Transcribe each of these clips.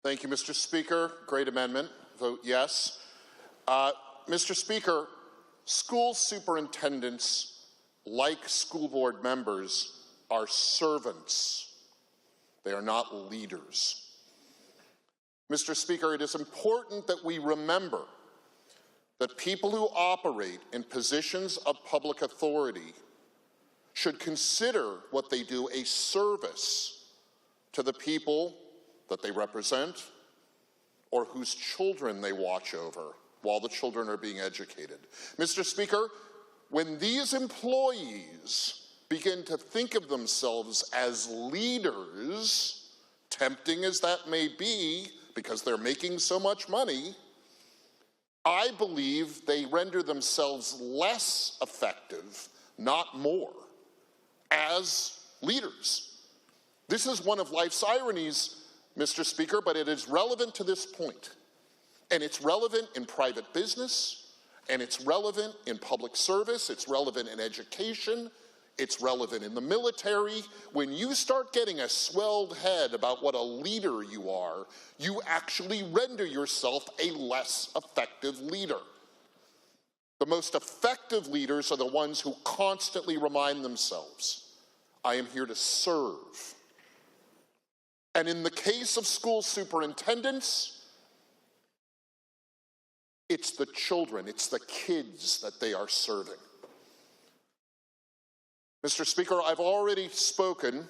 Thank you, Mr. Speaker. Great amendment. Vote yes. Mr. Speaker, school superintendents, like school board members, are servants. They are not leaders. Mr. Speaker, it is important that we remember that people who operate in positions of public authority should consider what they do a service to the people that they represent or whose children they watch over while the children are being educated. Mr. Speaker, when these employees begin to think of themselves as leaders, tempting as that may be because they're making so much money, I believe they render themselves less effective, not more, as leaders. This is one of life's ironies, Mr. Speaker, but it is relevant to this point. And it's relevant in private business, and it's relevant in public service, it's relevant in education, it's relevant in the military. When you start getting a swelled head about what a leader you are, you actually render yourself a less effective leader. The most effective leaders are the ones who constantly remind themselves, I am here to serve. And in the case of school superintendents, it's the children, it's the kids that they are serving. Mr. Speaker, I've already spoken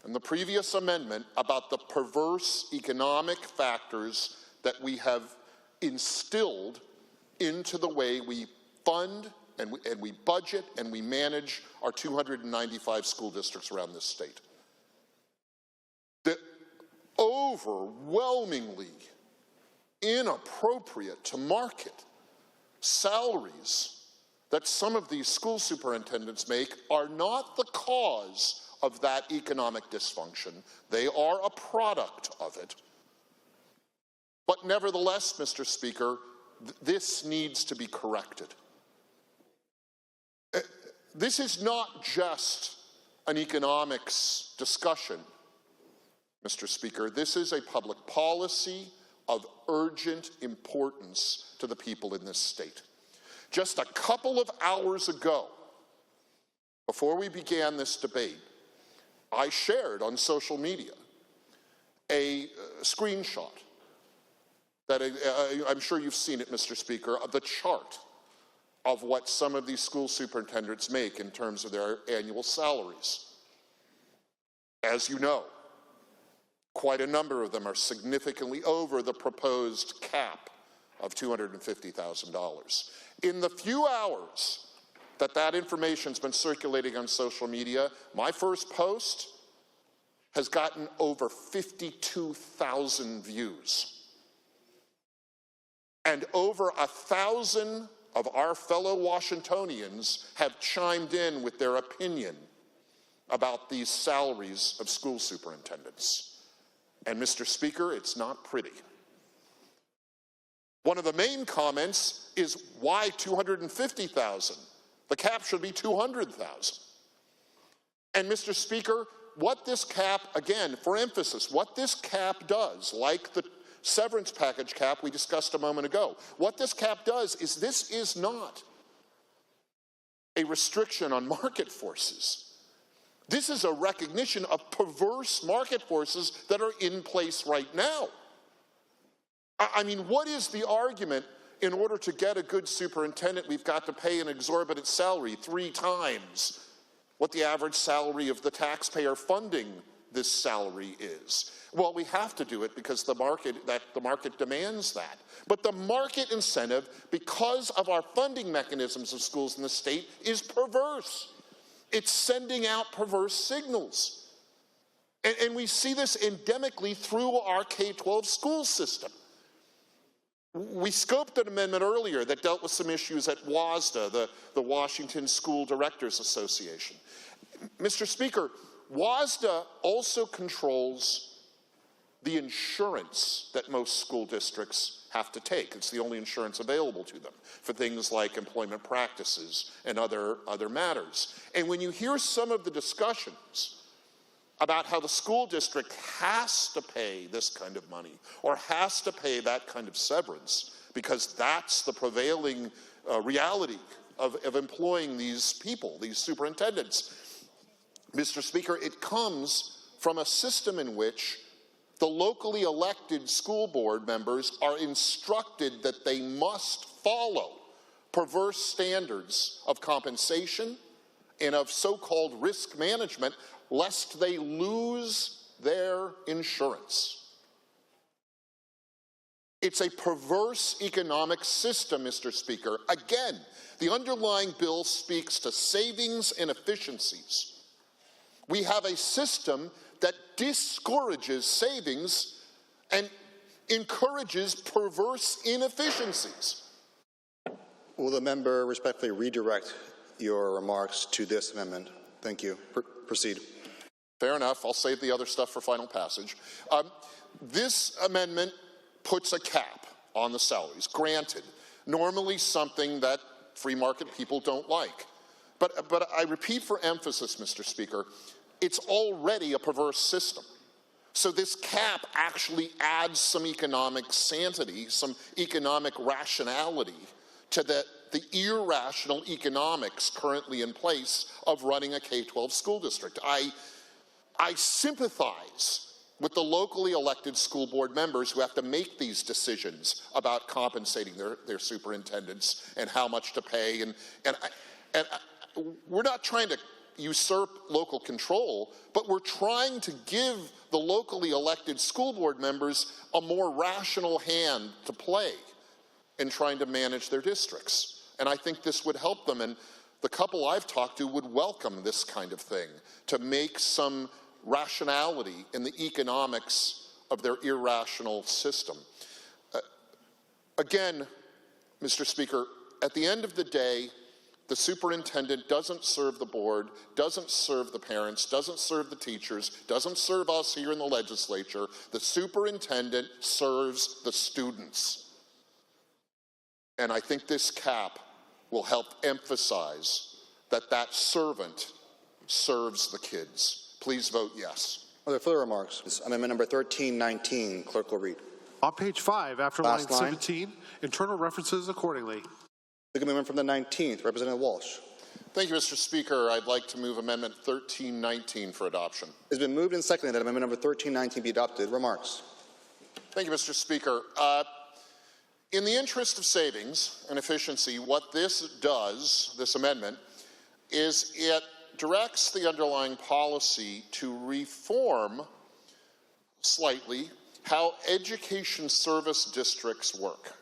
in the previous amendment about the perverse economic factors that we have instilled into the way we fund and we budget and we manage our 295 school districts around this state. The overwhelmingly inappropriate to market salaries that some of these school superintendents make are not the cause of that economic dysfunction. They are a product of it. But nevertheless, Mr. Speaker, this needs to be corrected. This is not just an economics discussion, Mr. Speaker. This is a public policy of urgent importance to the people in this state. Just a couple of hours ago, before we began this debate, I shared on social media a screenshot that I'm sure you've seen it, Mr. Speaker, of the chart of what some of these school superintendents make in terms of their annual salaries. As you know, quite a number of them are significantly over the proposed cap of $250,000. In the few hours that information's been circulating on social media, my first post has gotten over 52,000 views. And over 1,000 of our fellow Washingtonians have chimed in with their opinion about these salaries of school superintendents. And Mr. Speaker, it's not pretty. One of the main comments is, why 250,000? The cap should be 200,000. And Mr. Speaker, what this cap, again, for emphasis, what this cap does, like the severance package cap we discussed a moment ago, what this cap does is this is not a restriction on market forces. This is a recognition of perverse market forces that are in place right now. I mean, what is the argument? In order to get a good superintendent, we've got to pay an exorbitant salary, 3 times what the average salary of the taxpayer funding this salary is. Well, we have to do it because the market demands that. But the market incentive, because of our funding mechanisms of schools in the state, is perverse. It's sending out perverse signals. And we see this endemically through our K-12 school system. We scoped an amendment earlier that dealt with some issues at WASDA, the Washington School Directors Association. Mr. Speaker, WASDA also controls the insurance that most school districts have to take. It's the only insurance available to them for things like employment practices and other matters. And when you hear some of the discussions about how the school district has to pay this kind of money or has to pay that kind of severance because that's the prevailing reality of employing these people, these superintendents. Mr. Speaker, it comes from a system in which the locally elected school board members are instructed that they must follow perverse standards of compensation and of so-called risk management lest they lose their insurance. It's a perverse economic system, Mr. Speaker. Again, the underlying bill speaks to savings and efficiencies. We have a system that discourages savings and encourages perverse inefficiencies. Will the member respectfully redirect your remarks to this amendment? Thank you. Proceed. Fair enough. I'll save the other stuff for final passage. This amendment puts a cap on the salaries. Granted, normally something that free market people don't like. But I repeat for emphasis, Mr. Speaker, it's already a perverse system. So this cap actually adds some economic sanity, some economic rationality to the irrational economics currently in place of running a K-12 school district. I sympathize with the locally elected school board members who have to make these decisions about compensating their superintendents and how much to pay. And we're not trying to usurp local control, but we're trying to give the locally elected school board members a more rational hand to play in trying to manage their districts. And I think this would help them, and the couple I've talked to would welcome this kind of thing, to make some rationality in the economics of their irrational system. Again, Mr. Speaker, at the end of the day, the superintendent doesn't serve the board, doesn't serve the parents, doesn't serve the teachers, doesn't serve us here in the legislature. The superintendent serves the students. And I think this cap will help emphasize that that servant serves the kids. Please vote yes. Are there further remarks? Amendment number 1319, clerk will read. On page 5, after line 17, internal references accordingly. The amendment from the 19th, Representative Walsh. Thank you, Mr. Speaker. I'd like to move Amendment 1319 for adoption. It has been moved and seconded that amendment number 1319 be adopted. Remarks? Thank you, Mr. Speaker. In the interest of savings and efficiency, what this does, this amendment, is it directs the underlying policy to reform slightly how education service districts work.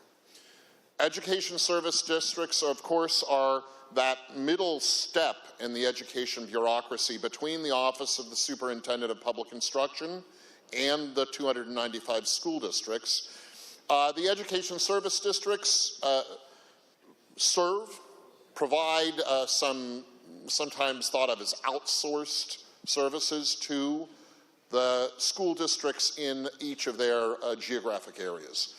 Education service districts, of course, are that middle step in the education bureaucracy between the Office of the Superintendent of Public Instruction and the 295 school districts. The education service districts provide some sometimes thought of as outsourced services to the school districts in each of their geographic areas.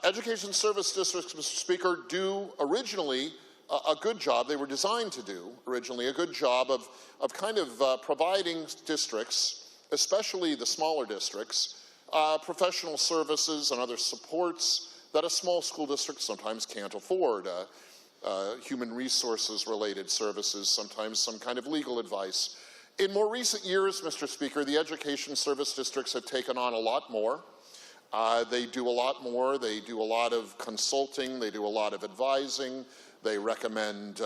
Education service districts, Mr. Speaker, do originally a good job. They were designed to do originally a good job of kind of providing districts, especially the smaller districts, professional services and other supports that a small school district sometimes can't afford. Human resources related services, sometimes some kind of legal advice. In more recent years, Mr. Speaker, the education service districts have taken on a lot more. They do a lot more. They do a lot of consulting. They do a lot of advising. They recommend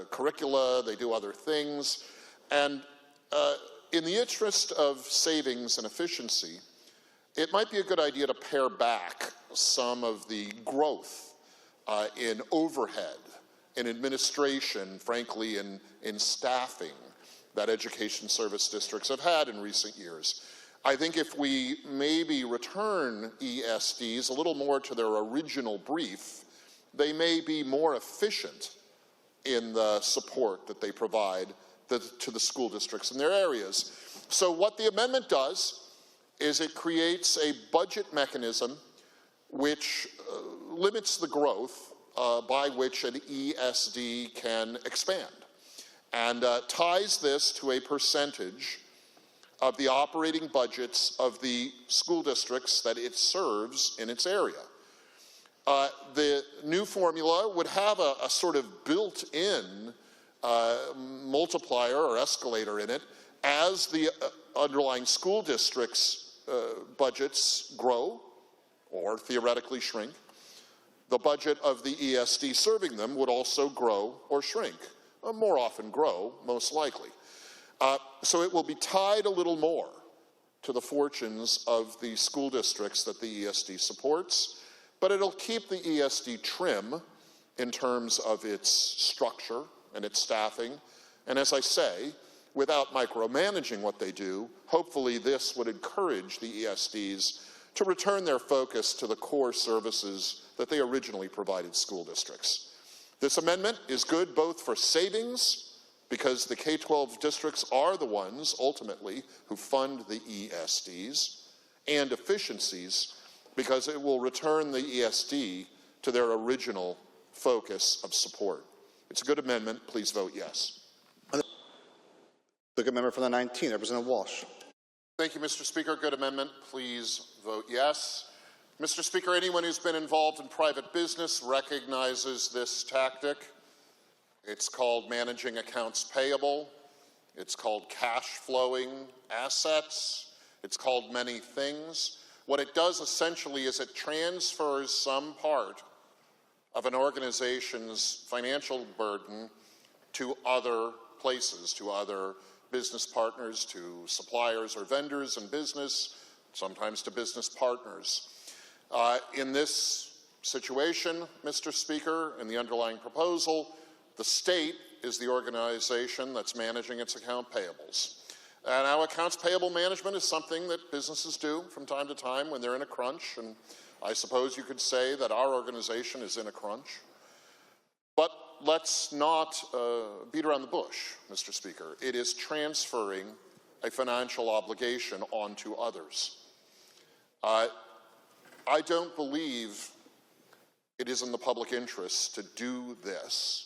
curricula. They do other things. And in the interest of savings and efficiency, it might be a good idea to pare back some of the growth in overhead, in administration, frankly, in staffing that education service districts have had in recent years. I think if we maybe return ESDs a little more to their original brief, they may be more efficient in the support that they provide to the school districts in their areas. So what the amendment does is it creates a budget mechanism which limits the growth by which an ESD can expand, and ties this to a percentage of the operating budgets of the school districts that it serves in its area. The new formula would have a sort of built-in multiplier or escalator in it as the underlying school districts' budgets grow or theoretically shrink. The budget of the ESD serving them would also grow or shrink, more often grow, most likely. So it will be tied a little more to the fortunes of the school districts that the ESD supports, but it'll keep the ESD trim in terms of its structure and its staffing. And as I say, without micromanaging what they do, hopefully this would encourage the ESDs to return their focus to the core services that they originally provided school districts. This amendment is good both for savings, because the K-12 districts are the ones, ultimately, who fund the ESDs, and efficiencies, because it will return the ESD to their original focus of support. It's a good amendment. Please vote yes. The good member for the 19th, Representative Walsh. Thank you, Mr. Speaker. Good amendment. Please vote yes. Mr. Speaker, anyone who's been involved in private business recognizes this tactic. It's called managing accounts payable. It's called cash flowing assets. It's called many things. What it does essentially is it transfers some part of an organization's financial burden to other places, to other business partners, to suppliers or vendors in business, sometimes to business partners. In this situation, Mr. Speaker, in the underlying proposal, the state is the organization that's managing its account payables. And now accounts payable management is something that businesses do from time to time when they're in a crunch, and I suppose you could say that our organization is in a crunch. But let's not beat around the bush, Mr. Speaker. It is transferring a financial obligation onto others. I don't believe it is in the public interest to do this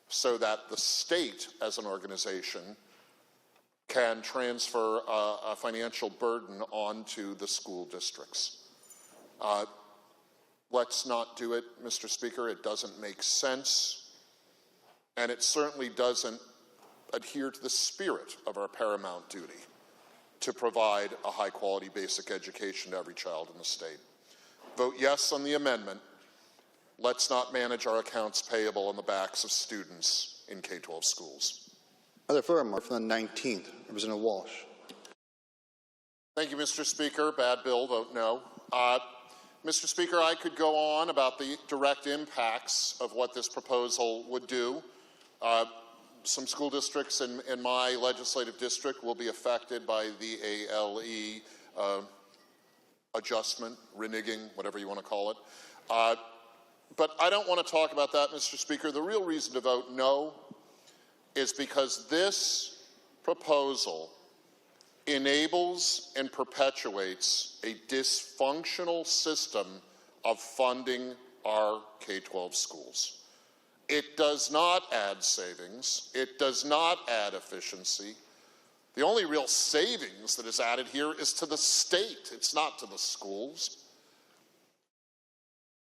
so that the state as an organization can transfer a financial burden onto the school districts. Let's not do it, Mr. Speaker. It doesn't make sense, and it certainly doesn't adhere to the spirit of our paramount duty to provide a high-quality basic education to every child in the state. Vote yes on the amendment. Let's not manage our accounts payable on the backs of students in K-12 schools. Other floor remark from the 19th, Representative Walsh. Thank you, Mr. Speaker. Bad bill, vote no. Mr. Speaker, I could go on about the direct impacts of what this proposal would do. Some school districts in my legislative district will be affected by the ALE adjustment, reneging, whatever you want to call it. But I don't want to talk about that, Mr. Speaker. The real reason to vote no is because this proposal enables and perpetuates a dysfunctional system of funding our K-12 schools. It does not add savings. It does not add efficiency. The only real savings that is added here is to the state. It's not to the schools.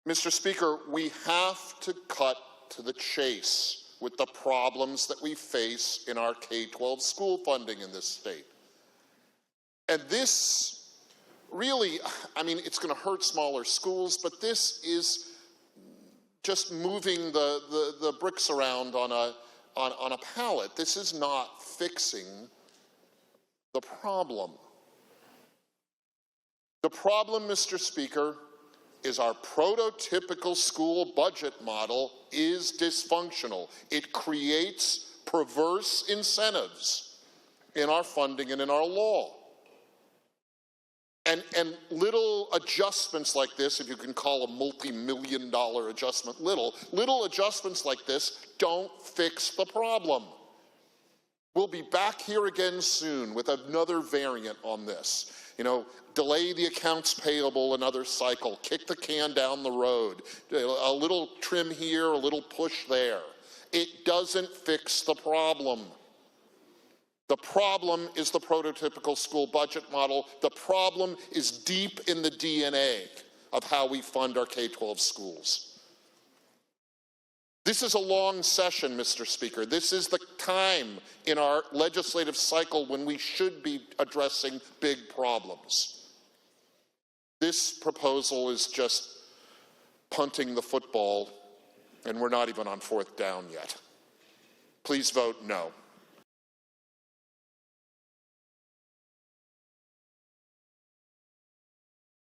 Mr. Speaker, we have to cut to the chase with the problems that we face in our K-12 school funding in this state. And this really, I mean, it's going to hurt smaller schools, but this is just moving the bricks around on a pallet. This is not fixing the problem. The problem, Mr. Speaker, is our prototypical school budget model is dysfunctional. It creates perverse incentives in our funding and in our law. And little adjustments like this, if you can call a multi-million-dollar adjustment little adjustments like this don't fix the problem. We'll be back here again soon with another variant on this. You know, delay the accounts payable another cycle, kick the can down the road, a little trim here, a little push there. It doesn't fix the problem. The problem is the prototypical school budget model. The problem is deep in the DNA of how we fund our K-12 schools. This is a long session, Mr. Speaker. This is the time in our legislative cycle when we should be addressing big problems. This proposal is just punting the football, and we're not even on 4th down yet. Please vote no.